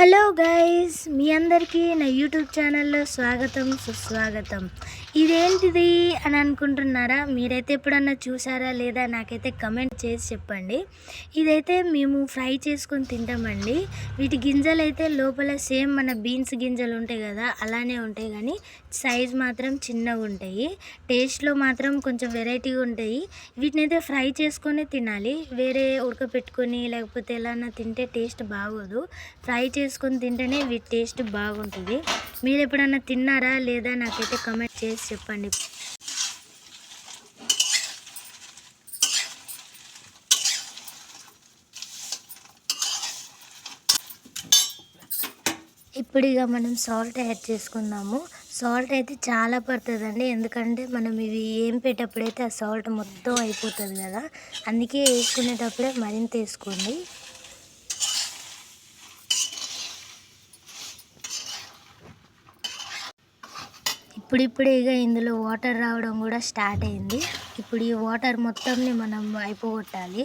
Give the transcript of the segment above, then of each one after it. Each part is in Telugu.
హలో గైస్, మీ అందరికీ నా యూట్యూబ్ ఛానల్లో స్వాగతం సుస్వాగతం. ఇదేంటిది అని అనుకుంటున్నారా? మీరైతే ఎప్పుడన్నా చూసారా లేదా నాకైతే కమెంట్ చేసి చెప్పండి. ఇదైతే మేము ఫ్రై చేసుకొని తింటామండి. వీటి గింజలు అయితే లోపల సేమ్ మన బీన్స్ గింజలు ఉంటాయి కదా, అలానే ఉంటాయి, కానీ సైజ్ మాత్రం చిన్నగా ఉంటాయి. టేస్ట్లో మాత్రం కొంచెం వెరైటీగా ఉంటాయి. వీటిని అయితే ఫ్రై చేసుకొని తినాలి. వేరే ఉడకపెట్టుకొని లేకపోతే ఎలా తింటే టేస్ట్ బాగోదు. ఫ్రై చేసుకొని తింటేనే వీటి టేస్ట్ బాగుంటుంది. మీరు ఎప్పుడన్నా తిన్నారా లేదా నాకైతే కమెంట్ చేసి చెప్పండి. ఇప్పుడు ఇక మనం సాల్ట్ యాడ్ చేసుకుందాము. సాల్ట్ అయితే చాలా పడుతుందండి, ఎందుకంటే మనం ఇవి ఏం పెట్టేటప్పుడైతే ఆ సాల్ట్ మొత్తం అయిపోతుంది కదా, అందుకే వేసుకునేటప్పుడే మరింత వేసుకోండి. ఇప్పుడిప్పుడే ఇక ఇందులో వాటర్ రావడం కూడా స్టార్ట్ అయింది. ఇప్పుడు ఈ వాటర్ మొత్తంని మనం అయిపోగొట్టాలి.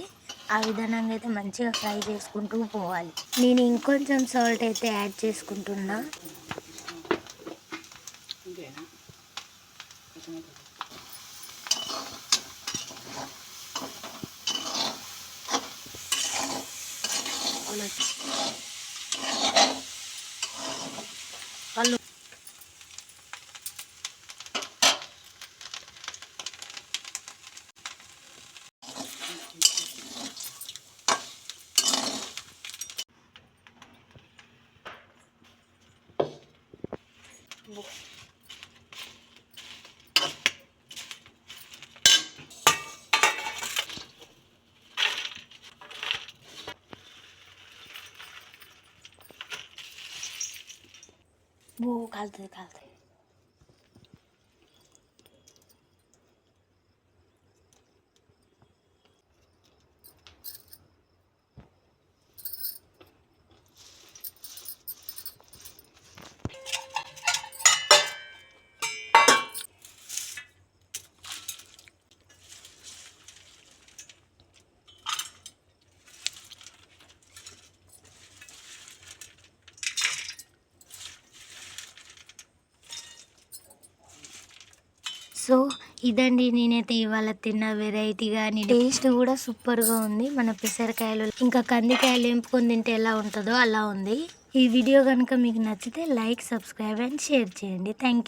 ఆ విధానంగా అయితే మంచిగా ఫ్రై చేసుకుంటూ పోవాలి. నేను ఇంకొంచెం సాల్ట్ అయితే యాడ్ చేసుకుంటున్నా. కాలుతుంది. సో ఇదండి నేనైతే ఇవాళ తిన్న వెరైటీ, కానీ టేస్ట్ కూడా సూపర్గా ఉంది. మన పెసరకాయలు ఇంకా కందికాయలు వేపుకొని తింటే ఎలా ఉంటుందో అలా ఉంది. ఈ వీడియో కనుక మీకు నచ్చితే లైక్, సబ్స్క్రైబ్ అండ్ షేర్ చేయండి. Thank you.